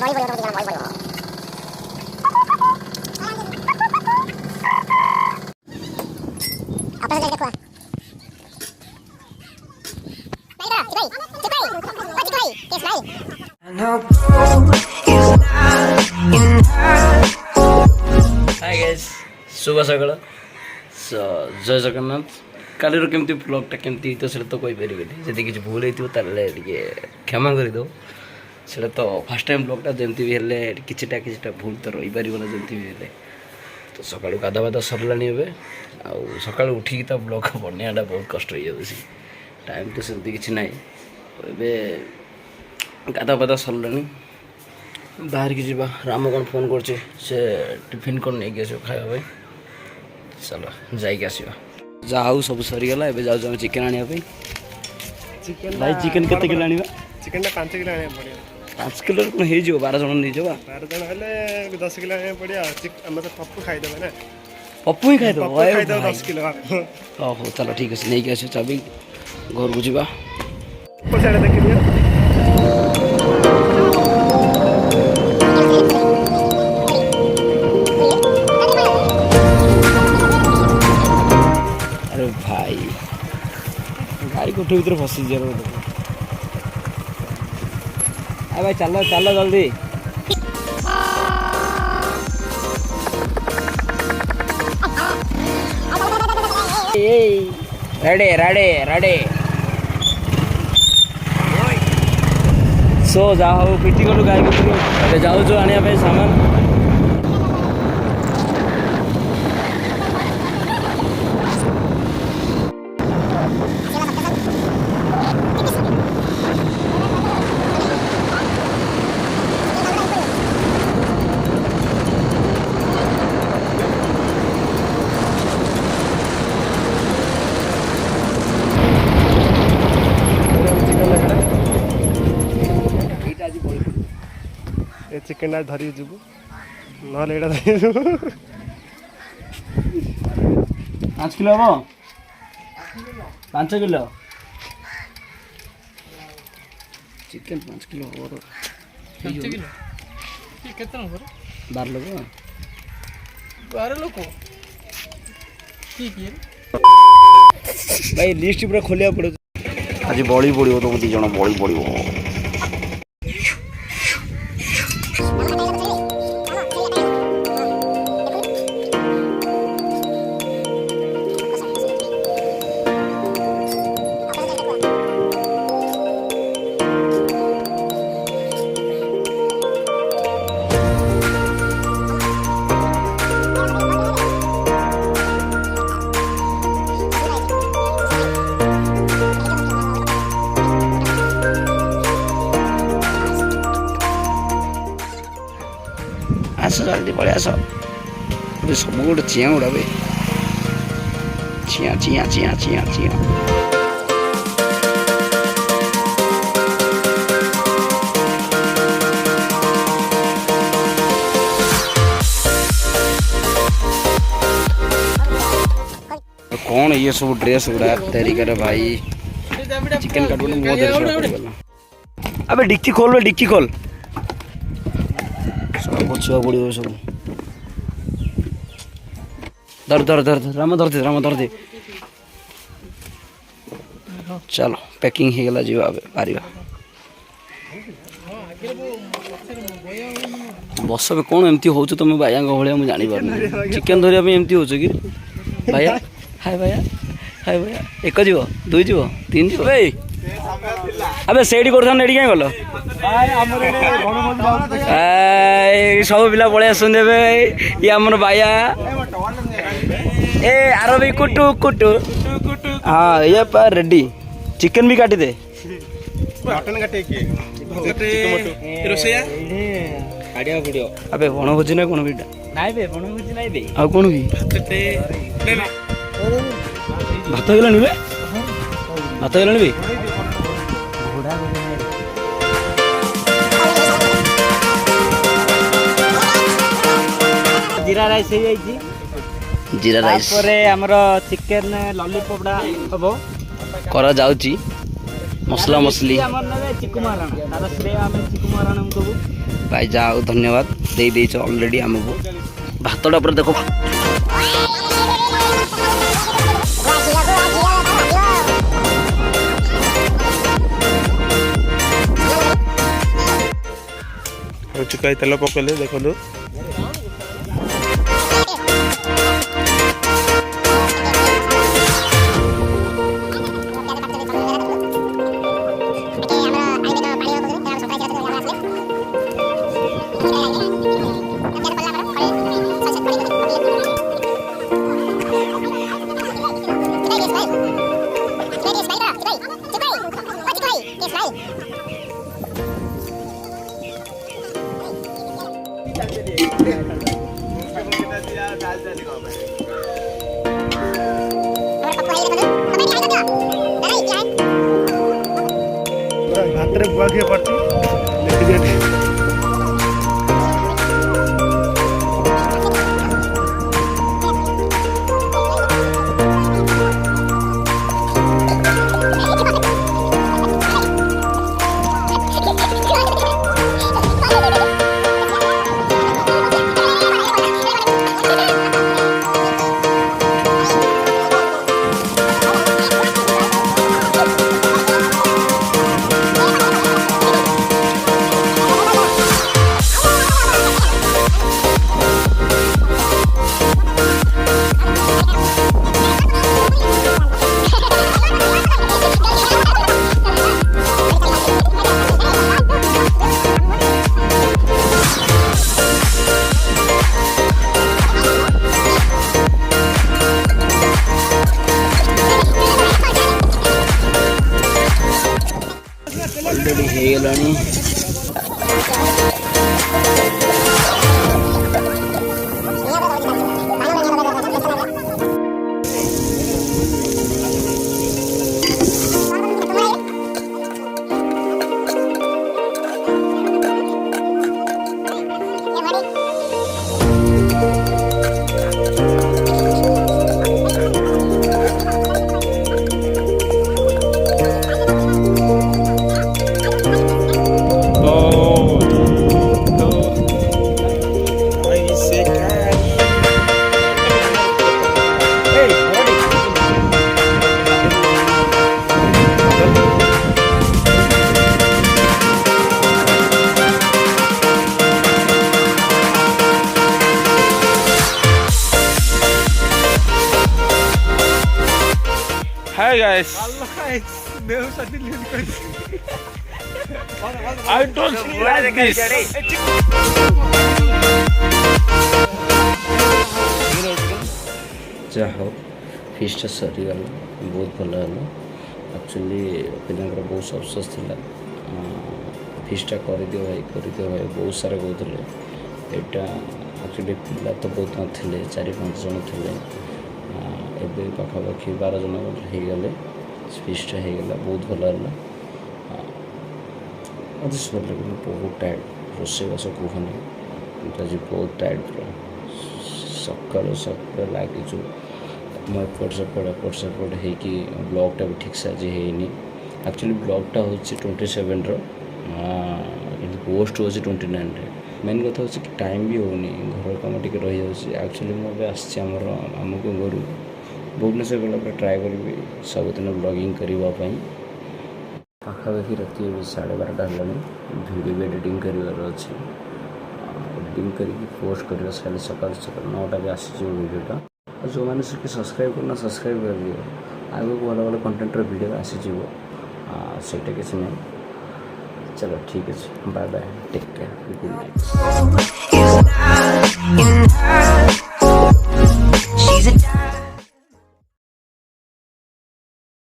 Hi guys शुभ सकाळ जय जगन्नाथ कालीर केमती ब्लॉगटा केमती तो सेटा तो कोई परिबेनी जदि किछ भूल हेतियो ताले टिके क्षमा करि दो सेटा तो फर्स्ट टाइम ब्लॉगटा जेमती भी हेले किछटा भूल तो रही परिबो ना जेमती भी हेले तो सकाळु गाधा बाधा सरलानी एबे आ सकाळु उठी ता ब्लॉग बन्याटा बहुत कष्ट होई जाउसी टाइम तो सेमती किछ नाही एबे गाधा बाधा सरलानी बाहर की जीवा राम कौन फोन कर टिफिन कौन नहीं गया खाया भाई चलो जाइए आसवा जाऊ सब सरीगला ए जाऊँ चिकेन आने चिकेन भाई चिकेन केते किलो आनिबा चिकेन 5 किलो आने पड़िया 5 किलो को हे जो 12 जन नहीं जो 12 जन हेले 10 किलो आने पड़िया हम तो पप्पू खाई देबे ना पप्पू ही खाई दो खाई दो 10 किलो हो चलो ठीक है नहीं गया चाबी घर को जीवा पछाड़े देख लियो भाई गाड़ी कोठे भीतर फसी जा भाई चलो चलो जल्दी रेडी रेडी रेडी सो जाओ पिटी गलु गाड़ी भीतर जाऊँ आने सामान चिकेन धरी जीवु ना धरी 5 किलो हम 5 किलो चिकेन 5 किलो हो 5 किलो कितना हो 12 लोग ठीक है भाई लिस्ट पूरा खोलिया पड़े आज बड़ी पड़ो तुम 2 जन बड़ी पड़ो आस जल्दी पड़े आस सब गोटे चिया गुड़ा भाई chia chia chia chia chia कौन ये सब ड्रेस गुड़ा तैयारी करे भाई चिकन काट अबे डिक्की खोल डिक्की खोल छुआ पड़ो सब धर धर धर राम धर दे चलो पैकिंग हो गला जी पारिबा बस पे कौन एमती हो तुम भाइया भाया मुझे जानी पार चिकेन धरिया एमती हो कि भाइया हाय भाइया हाय भाइया एक जीव 2 जीव 3 जीव भाई अबे सेठी कर क्या गल सब पिला पलि आसते ये आमर भाइया ए आर भी कुटु कुटु हाँ ये रेडी चिकेन भी काटी दे अबे बनभोजी ना कौन बीटा आ कौन भी भात होगा भात होगा भी जीरा राइस हो जाइए जीरा राइस आमर चिकेन लॉलीपॉपडा हम करा जाउची मसला मसली चिकु महाराणा तार श्रेय आम चिकु महाराणा दबू भाई जाओ धन्यवाद दे देछ ऑलरेडी हमको भातटा पर देखो हो चुका है तेल पकड़े देखो भात रे बुआ के पड़ती ऑलरेडी ହେଇଗଲାଣି Hi guys. I don't see like this. जा हो फिस्ट सरीगला बहुत भल है एक्चुअली पिलांकर बहुत अफसोस था फिस्टा कर दियो भाई बहुत सारा कहते यहाँ एक्चुअली पिला तो बहुत ना 4-5 जन थे ଏବେ ପାଖାପାଖି 12 ଜଣ ହେଇଗଲେ ଫିସ୍ଟା ହେଇଗଲା ବହୁତ ଭଲ ହେଲା ମୋତେ ଭଲ ଲାଗିଲା ବହୁତ ଟାୟାର୍ଡ଼ ରୋଷେଇବାସ କୁହନି ଆଜି ବହୁତ ଟାୟାର୍ଡ଼ ପୁରା ସକାଳୁ ଲାଗିଛୁ ମୁଁ ଏପଟ ସେପଟ ହେଇକି ବ୍ଲଗ୍ଟା ବି ଠିକ୍ସେ ଆଜି ହେଇନି ଆକ୍ଚୁଆଲି ବ୍ଲଗ୍ଟା ହେଉଛି 27ର କିନ୍ତୁ ପୋଷ୍ଟ ହେଉଛି 29ରେ मेन कथा हूँ कि टाइम भी होनी घर कम टे रही जाऊँगी एक्चुअली मुझे आसी आमर आमको घर भुवनेश्वर गला ट्राए करी सबुदिन ब्लॉगिंग करने पाखापाखि राति 12:30 है वीडियो भी एडिटिंग करार अच्छे एडिटिंग करके पोस्ट कर सकाल 9टा भी आसी वीडियोटा जो मैंने सब्सक्राइब करना सब्सक्राइब कर दियो आगे भल भल कंटेंटर वीडियो आसीज सेटा किसी नहीं चलो ठीक है bye bye take care good night